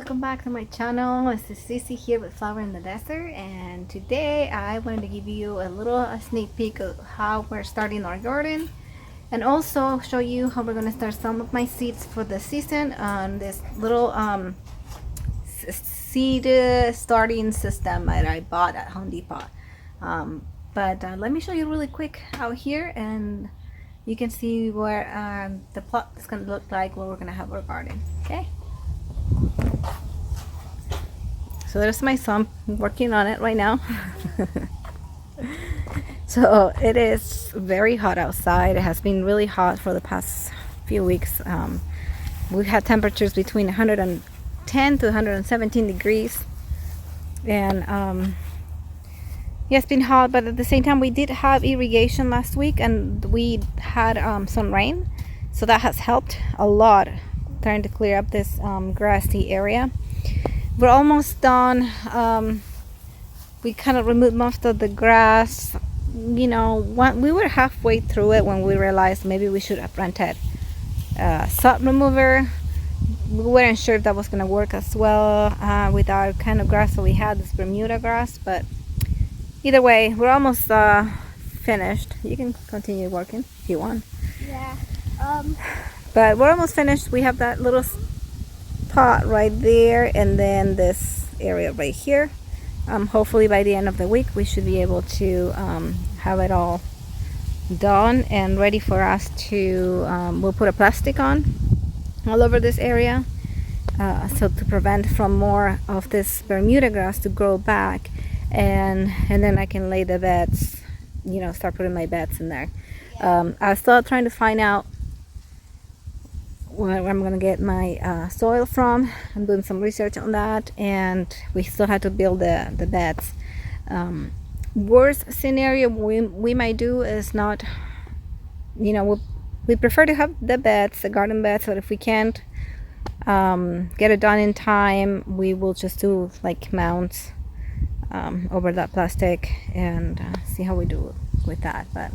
welcome back to my channel. This is Sissy here with Flower in the Desert, and today I wanted to give you a little sneak peek of how we're starting our garden, and also show you how we're going to start some of my seeds for the season on this little seed starting system that I bought at Home Depot. But let me show you really quick out here, and you can see where the plot is going to look like where we're going to have our garden. Okay, so there's my son working on it right now. So it is very hot outside. It has been really hot for the past few weeks. We've had temperatures between 110 to 117 degrees, and yeah, it's been hot, but at the same time we did have irrigation last week, and we had some rain, so that has helped a lot trying to clear up this grassy area. We're almost done. We kind of removed most of the grass. You know, we were halfway through it when we realized maybe we should have rented a sod remover. We weren't sure if that was going to work as well with our kind of grass that we had, this Bermuda grass, but either way, we're almost finished. You can continue working if you want. Yeah. But we're almost finished. We have that little spot right there, and then this area right here. Hopefully by the end of the week we should be able to have it all done and ready for us to we'll put a plastic on all over this area, so to prevent from more of this Bermuda grass to grow back, and then I can lay the beds, you know, start putting my beds in there. I was still trying to find out where I'm gonna get my soil from. I'm doing some research on that, and we still have to build the beds. Worst scenario we might do is not, you know, we prefer to have the beds, the garden beds, but if we can't get it done in time, we will just do like mounts over that plastic and see how we do with that. But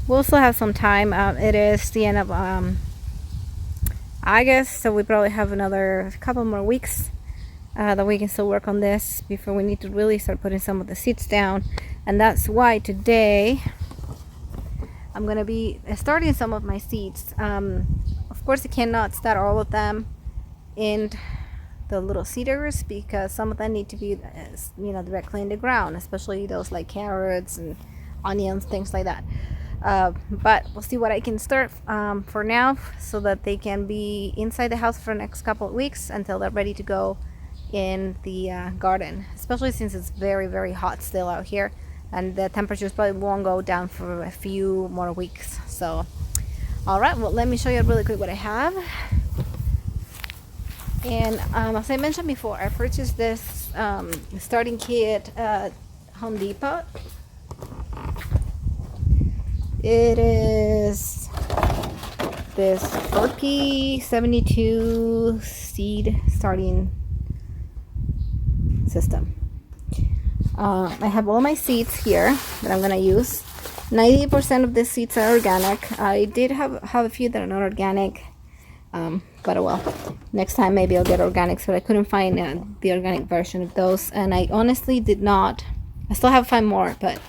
we'll still have some time. It is the end of August, so we probably have another couple more weeks that we can still work on this before we need to really start putting some of the seeds down. And that's why today I'm gonna be starting some of my seeds. Of course I cannot start all of them in the little seeders, because some of them need to be you know, directly in the ground, especially those like carrots and onions, things like that. But we'll see what I can start for now, so that they can be inside the house for the next couple of weeks until they're ready to go in the garden, especially since it's very, very hot still out here, and the temperatures probably won't go down for a few more weeks. So all right, well, let me show you really quick what I have. And as I mentioned before, I purchased this starting kit at Home Depot. It is this 4P72 seed starting system. I have all my seeds here that I'm going to use. 90% of the seeds are organic. I did have a few that are not organic, but well, next time maybe I'll get organics, but I couldn't find the organic version of those, and I honestly did not. I still have 5 more, but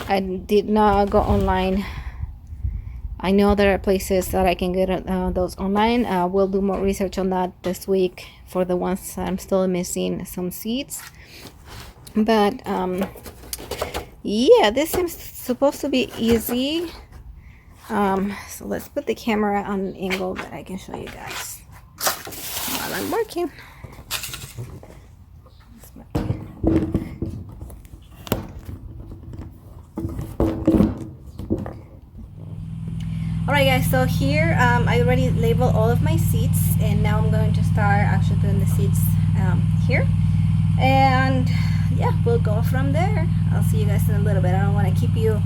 I did not go online. I know there are places that I can get those online. We'll do more research on that this week for the ones I'm still missing some seeds. But yeah, this seems supposed to be easy. So let's put the camera on an angle that I can show you guys while I'm working. Alright guys, so here I already labeled all of my seeds, and now I'm going to start actually putting the seeds here, and yeah, we'll go from there. I'll see you guys in a little bit. I don't want to keep you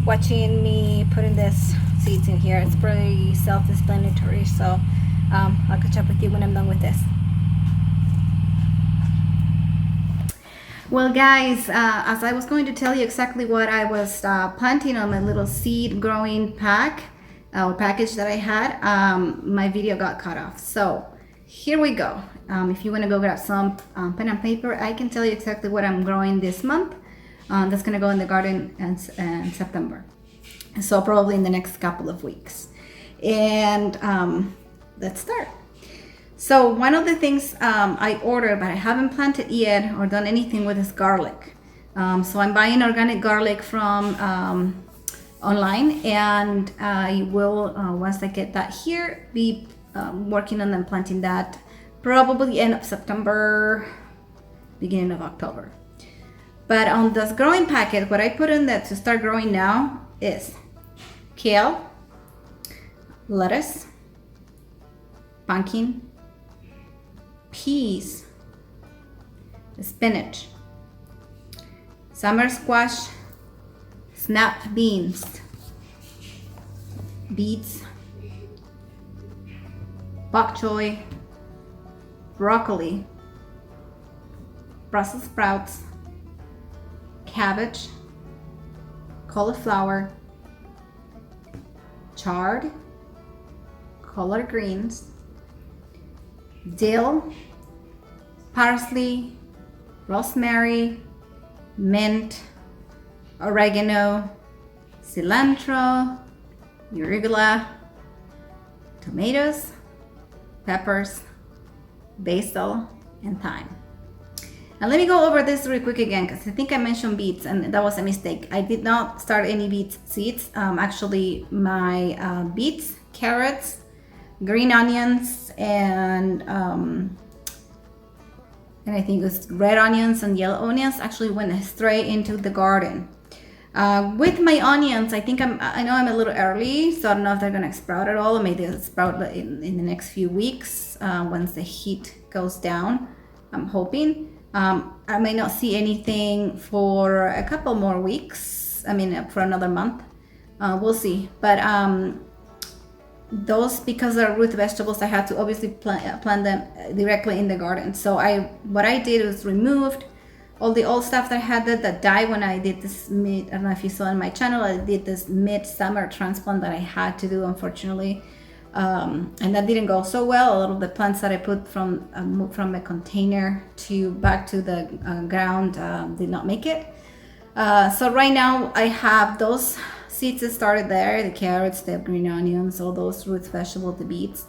watching me putting this seeds in here. It's pretty self-explanatory, so I'll catch up with you when I'm done with this. Well guys, as I was going to tell you exactly what I was planting on my little seed growing pack or package that I had, my video got cut off. So here we go. if you want to go grab some pen and paper, I can tell you exactly what I'm growing this month. That's going to go in the garden in September. So probably in the next couple of weeks. And let's start. So one of the things I ordered, but I haven't planted yet or done anything with, is garlic. So I'm buying organic garlic from online, and I will, once I get that here, be working on and planting that probably end of September, beginning of October. But on this growing packet, what I put in there to start growing now is kale, lettuce, pumpkin, peas, spinach, summer squash, snap beans, beets, bok choy, broccoli, Brussels sprouts, cabbage, cauliflower, chard, collard greens, dill, parsley, rosemary, mint, oregano, cilantro, arugula, tomatoes, peppers, basil, and thyme. And let me go over this real quick again, because I think I mentioned beets and that was a mistake. I did not start any beet seeds. Actually, my beets, carrots, green onions, and I think it was red onions and yellow onions actually went straight into the garden. With my onions, I know I'm a little early, so I don't know if they're gonna sprout at all, or maybe they'll sprout in the next few weeks once the heat goes down. I'm hoping. I may not see anything for a couple more weeks. I mean, for another month. We'll see. But those, because they're root vegetables, I had to obviously plant them directly in the garden. So what I did was removed all the old stuff that I had that died when I did this I don't know if you saw in my channel, I did this mid-summer transplant that I had to do, unfortunately. And that didn't go so well. A lot of the plants that I put from a container back to the ground did not make it. So right now I have those seeds that started there, the carrots, the green onions, all those root vegetables, the beets,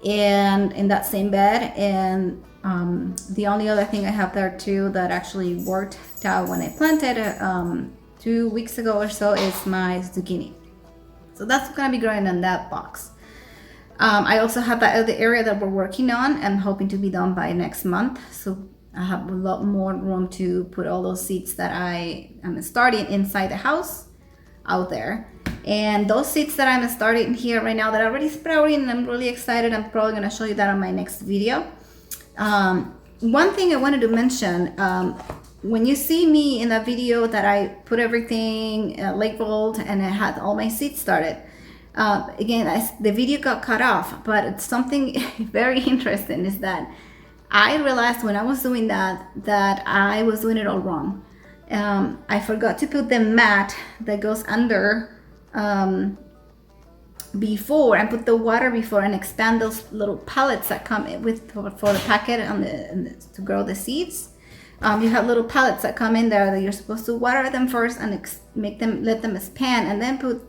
and in that same bed. And the only other thing I have there too that actually worked out when I planted 2 weeks ago or so is my zucchini. So that's gonna be growing in that box. I also have that other area that we're working on and hoping to be done by next month. So I have a lot more room to put all those seeds that I am starting inside the house out there. And those seeds that I'm starting here right now that are already sprouting, I'm really excited. I'm probably going to show you that on my next video. One thing I wanted to mention, when you see me in that video that I put everything labeled and I had all my seeds started, again, the video got cut off, but it's something very interesting is that I realized when I was doing that I was doing it all wrong. I forgot to put the mat that goes under before, and put the water before, and expand those little pellets that come with for the packet to grow the seeds. You have little pellets that come in there that you're supposed to water them first and let them expand, and then put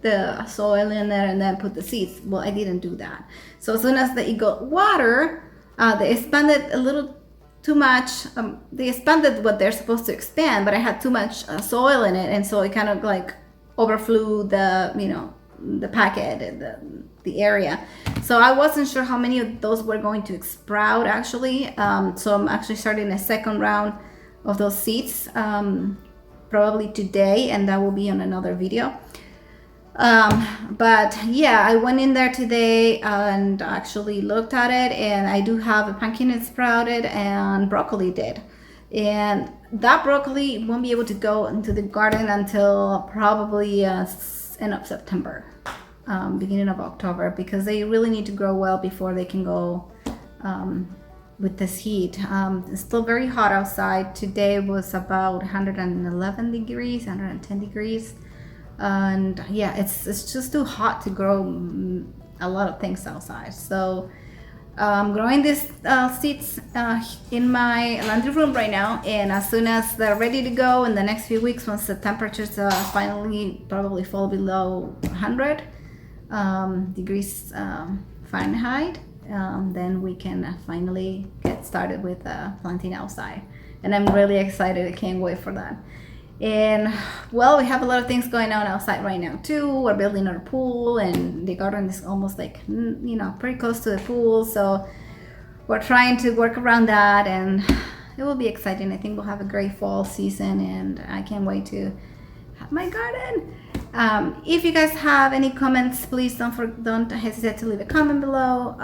the soil in there and then put the seeds. Well, I didn't do that. So as soon as it got water, they expanded a little too much. They expanded what they're supposed to expand, but I had too much soil in it, and so it kind of like overflew the packet, the area. So I wasn't sure how many of those were going to sprout actually. So I'm actually starting a second round of those seeds probably today, and that will be on another video. But yeah, I went in there today and actually looked at it, and I do have a pumpkin that sprouted and broccoli did. And that broccoli won't be able to go into the garden until probably end of September, beginning of October, because they really need to grow well before they can go with this heat. It's still very hot outside. Today was about 111 degrees, 110 degrees. And yeah, it's just too hot to grow a lot of things outside. So growing these seeds in my laundry room right now, and as soon as they're ready to go in the next few weeks, once the temperatures finally probably fall below 100 degrees Fahrenheit, then we can finally get started with planting outside. And I'm really excited. I can't wait for that. And well, we have a lot of things going on outside right now too. We're building our pool, and the garden is almost like, you know, pretty close to the pool, so we're trying to work around that, and it will be exciting. I think we'll have a great fall season, and I can't wait to have my garden. If you guys have any comments, please don't hesitate to leave a comment below.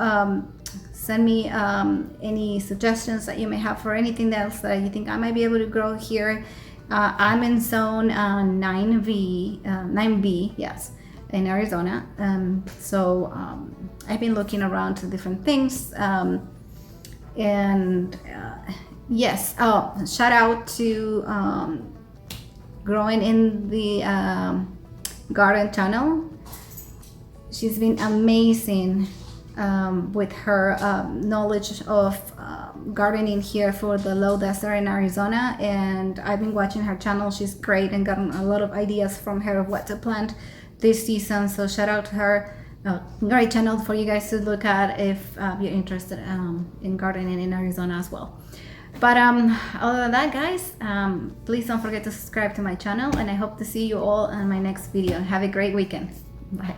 Send me any suggestions that you may have for anything else that you think I might be able to grow here. I'm in zone 9B, yes, in Arizona. So I've been looking around to different things. Yes, shout out to Growing in the Garden channel. She's been amazing with her knowledge of gardening here for the low desert in Arizona, and I've been watching her channel. She's great and gotten a lot of ideas from her of what to plant this season, so shout out to her. Great channel for you guys to look at if you're interested in gardening in Arizona as well. But other than that, guys, please don't forget to subscribe to my channel, and I hope to see you all in my next video. Have a great weekend. Bye.